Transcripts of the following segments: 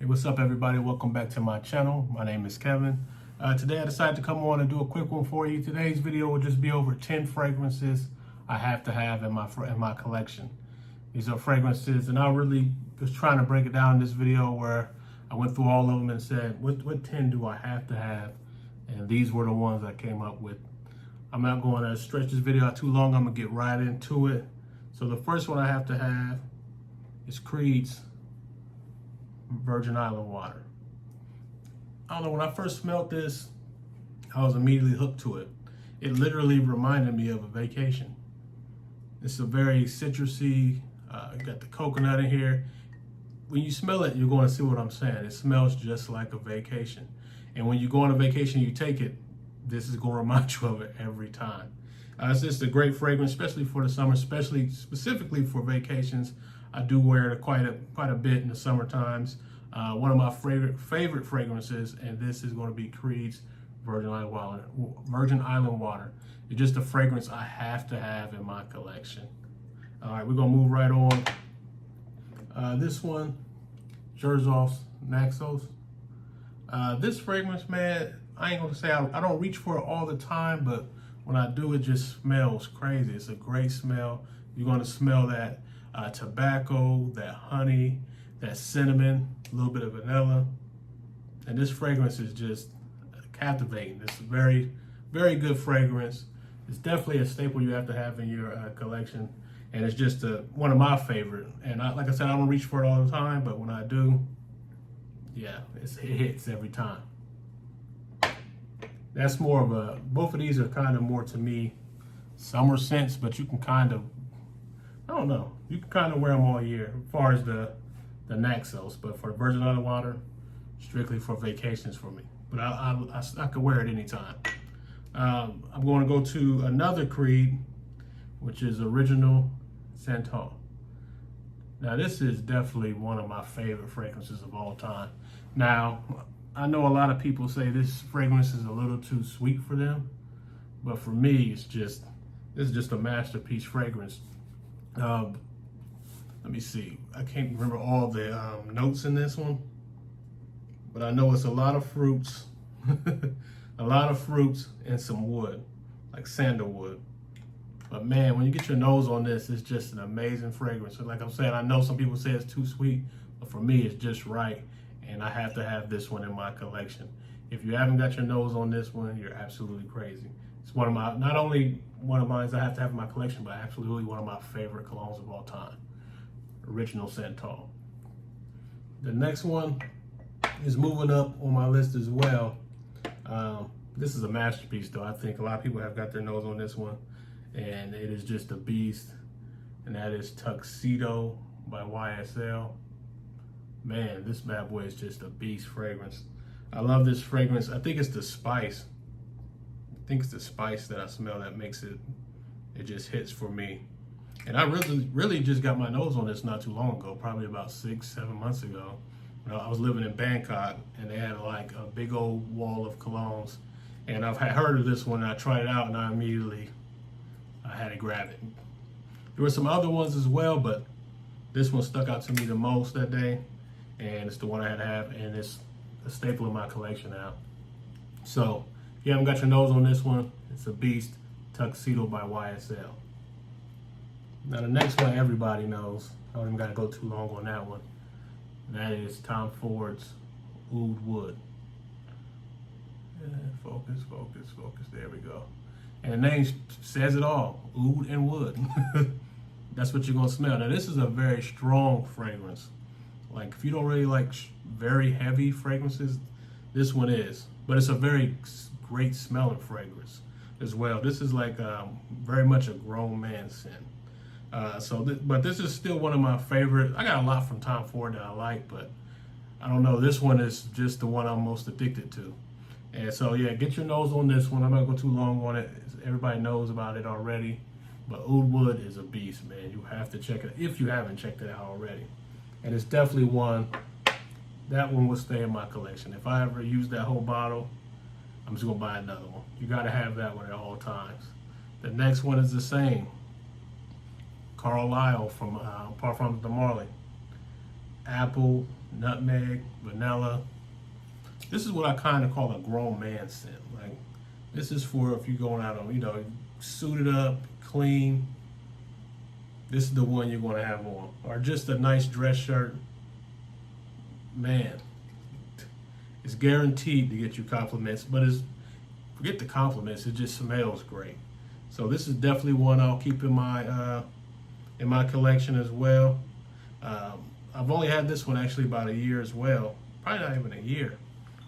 Hey, what's up, everybody? Welcome back to my channel. My name is Kevin. Today I decided to come on and do a quick one for you. Today's video will just be over 10 fragrances I have to have in my collection. These are fragrances, and I really was trying to break it down in this video where I went through all of them and said, what 10 do I have to have? And these were the ones I came up with. I'm not going to stretch this video out too long. I'm going to get right into it. So the first one I have to have is Creed's Virgin Island water. I don't know, when I first smelled this, I was immediately hooked to it. It literally reminded me of a vacation. It's a very citrusy, got the coconut in here. When you smell it, you're going to see what I'm saying. It smells just like a vacation. And when you go on a vacation, you take it, this is going to remind you of it every time. It's just a great fragrance, especially for the summer, specifically for vacations. I do wear it quite a bit in the summer times. One of my favorite fragrances, and this is going to be Creed's Virgin Island water. It's just a fragrance I have to have in my collection. All right, we're gonna move right on. This one, Jerzoff's Naxos. This fragrance, man, I ain't gonna say I don't reach for it all the time, but when I do, it just smells crazy. It's a great smell. You're gonna smell that tobacco, that honey, that cinnamon, a little bit of vanilla. And this fragrance is just captivating. It's a very, very good fragrance. It's definitely a staple you have to have in your collection. And it's just one of my favorite. And like I said, I don't reach for it all the time, but when I do, yeah, it hits every time. That's more of both of these are kind of more to me summer scents, but you can kind of, I don't know, you can kind of wear them all year as far as the Naxos, but for the Virgin Island water, strictly for vacations for me. But I could wear it anytime. I'm going to go to another Creed, which is Original Santal. Now, this is definitely one of my favorite fragrances of all time. Now, I know a lot of people say this fragrance is a little too sweet for them, but for me, this is just a masterpiece fragrance. Let me see. I can't remember all the notes in this one, but I know it's a lot of fruits, a lot of fruits and some wood, like sandalwood. But man, when you get your nose on this, it's just an amazing fragrance. So like I'm saying, I know some people say it's too sweet, but for me, it's just right. And I have to have this one in my collection. If you haven't got your nose on this one, you're absolutely crazy. It's one of my, not only one of mine I have to have in my collection, but absolutely one of my favorite colognes of all time. Original Santal. The next one is moving up on my list as well. This is a masterpiece though. I think a lot of people have got their nose on this one, and it is just a beast, and that is Tuxedo by YSL. Man, this bad boy is just a beast fragrance. I love this fragrance. I think it's the spice. I think it's the spice that I smell that makes it just hits for me. And I really just got my nose on this not too long ago, probably about 6-7 months ago. You know, I was living in Bangkok, and they had like a big old wall of colognes. And I've heard of this one, and I tried it out, and I had to grab it. There were some other ones as well, but this one stuck out to me the most that day, and it's the one I had to have, and it's a staple in my collection now. So if you haven't got your nose on this one, it's a beast. Tuxedo by YSL. Now the next one everybody knows. I don't even got to go too long on that one. That is Tom Ford's Oud Wood. Focus. There we go. And the name says it all. Oud and wood. That's what you're going to smell. Now this is a very strong fragrance. Like if you don't really like very heavy fragrances, this one is. But it's a very great smelling fragrance as well. This is like very much a grown man scent. But this is still one of my favorite. I got a lot from Tom Ford that I like, but I don't know. This one is just the one I'm most addicted to. And so, yeah, get your nose on this one. I'm not going to go too long on it. Everybody knows about it already. But Oud Wood is a beast, man. You have to check it if you haven't checked it out already. And it's definitely one, that one will stay in my collection. If I ever use that whole bottle, I'm just going to buy another one. You got to have that one at all times. The next one is the same. Carlisle from Parfums de Marly. Apple nutmeg, vanilla. This is what I kind of call a grown man scent. Like, this is for if you're going out on, suited up, clean. This is the one you're going to have on. Or just a nice dress shirt. Man, it's guaranteed to get you compliments, but forget the compliments, it just smells great. So this is definitely one I'll keep in my collection as well. I've only had this one actually about a year as well. Probably not even a year.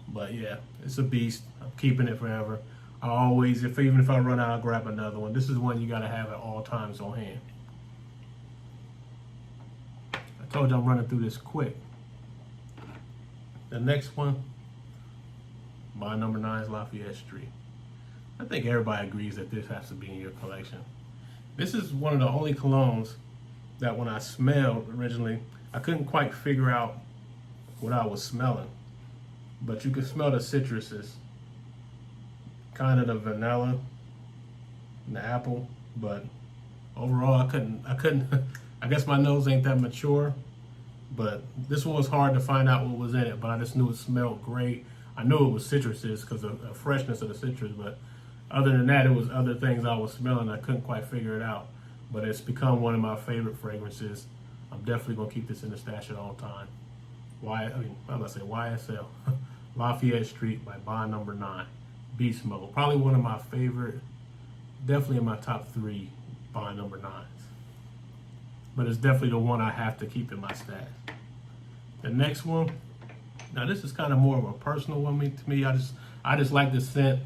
But yeah, it's a beast. I'm keeping it forever. I always, even if I run out, I'll grab another one. This is one you gotta have at all times on hand. I told you I'm running through this quick. The next one, my number 9 is Lafayette St. I think everybody agrees that this has to be in your collection. This is one of the only colognes that when I smelled originally, I couldn't quite figure out what I was smelling. But you can smell the citruses, kind of the vanilla and the apple, but overall I couldn't, I guess my nose ain't that mature, but this one was hard to find out what was in it, but I just knew it smelled great. I knew it was citruses because of the freshness of the citrus, but other than that, it was other things I was smelling. I couldn't quite figure it out, but it's become one of my favorite fragrances. I'm definitely gonna keep this in the stash at all time. I'm gonna say YSL, Lafayette St. by Bond Number 9, Beast Mode. Probably one of my favorite, definitely in my top 3 Bond Number 9s. But it's definitely the one I have to keep in my stash. The next one, now this is kind of more of a personal one to me. I just like the scent.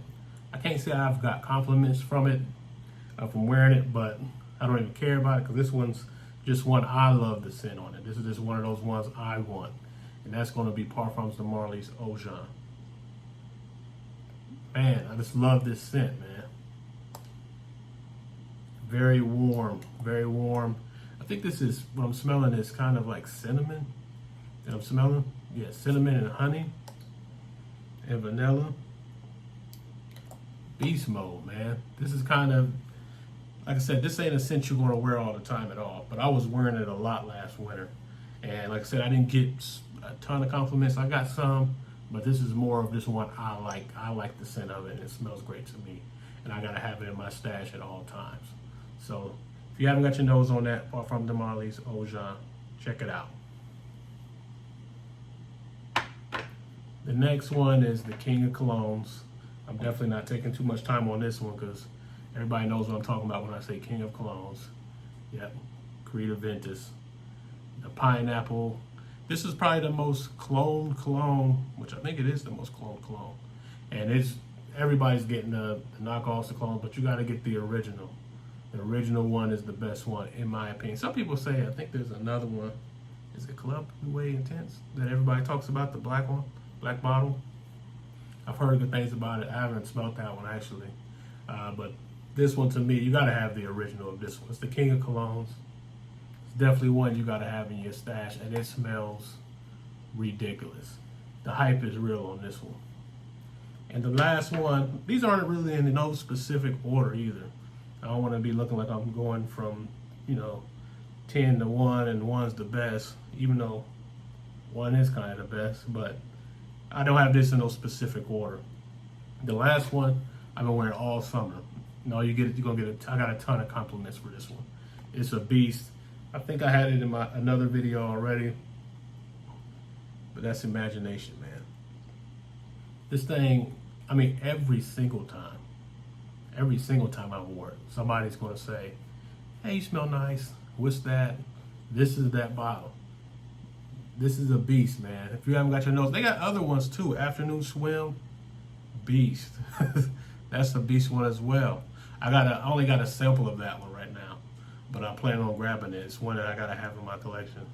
I can't say I've got compliments from it, from wearing it, but I don't even care about it because this one's just one I love the scent on it. This is just one of those ones I want. And that's going to be Parfums de Marly's Oud Wood. Man, I just love this scent, man. Very warm, very warm. I think this is, what I'm smelling is kind of like cinnamon that I'm smelling. Yeah, cinnamon and honey and vanilla. Beast mode, man. This is kind of, like I said, this ain't a scent you're going to wear all the time at all, but I was wearing it a lot last winter. And like I said, I didn't get a ton of compliments. I got some, but this is more of just one I like. I like the scent of it, and it smells great to me. And I got to have it in my stash at all times. So if you haven't got your nose on that, Parfums de Marly's Oud Wood, check it out. The next one is the King of Colognes. I'm definitely not taking too much time on this one because everybody knows what I'm talking about when I say King of Colognes. Yep, Creed Ventus. The pineapple. This is probably the most cologne, which I think it is the most cologne. And everybody's getting the knockoffs of cologne, but you got to get the original. The original one is the best one, in my opinion. Some people say, I think there's another one. Is it Club Way Intense that everybody talks about, the black one, black bottle? I've heard good things about it. I haven't smelled that one actually. But this one, to me, you got to have the original of this one. It's the King of Colognes. It's definitely one you got to have in your stash, and it smells ridiculous. The hype is real on this one. And the last one, these aren't really in no specific order either. I don't want to be looking like I'm going from, 10 to 1 and 1's the best, even though 1 is kind of the best, but I don't have this in no specific order. The last one I've been wearing all summer. No, you're gonna get I got a ton of compliments for this one. It's a beast. I think I had it in my another video already, but that's Imagination, man. This thing, every single time I wore it, somebody's gonna say, "Hey, you smell nice. What's that?" This is that bottle. This is a beast, man. If you haven't got your nose, they got other ones too. Afternoon Swim, beast. That's a beast one as well. I only got a sample of that one right now, but I plan on grabbing it. It's one that I gotta have in my collection.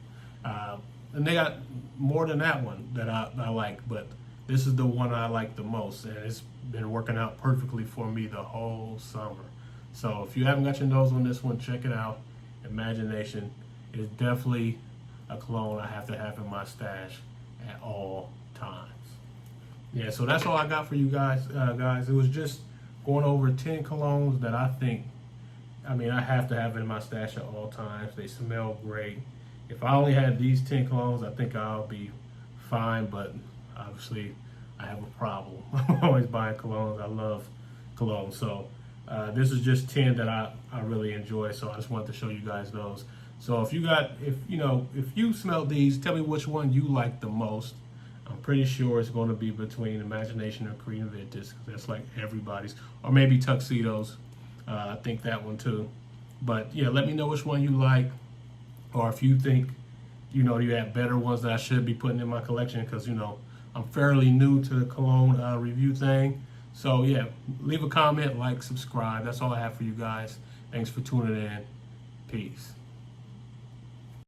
And they got more than that one that I like, but this is the one I like the most, and it's been working out perfectly for me the whole summer. So if you haven't got your nose on this one, check it out. Imagination is definitely a cologne I have to have in my stash at all times. Yeah, so that's all I got for you guys. It was just going over 10 colognes that I think, I have to have in my stash at all times. They smell great. If I only had these 10 colognes, I think I'll be fine, but obviously I have a problem. I'm always buying colognes. I love cologne. So this is just 10 that I really enjoy. So I just wanted to show you guys those. So if you smell these, tell me which one you like the most. I'm pretty sure it's going to be between Imagination or Creed and Ventus. That's like everybody's, or maybe Tuxedo's. I think that one too. But yeah, let me know which one you like, or if you think you have better ones that I should be putting in my collection, because I'm fairly new to the cologne review thing. So yeah, leave a comment, like, subscribe. That's all I have for you guys. Thanks for tuning in. Peace.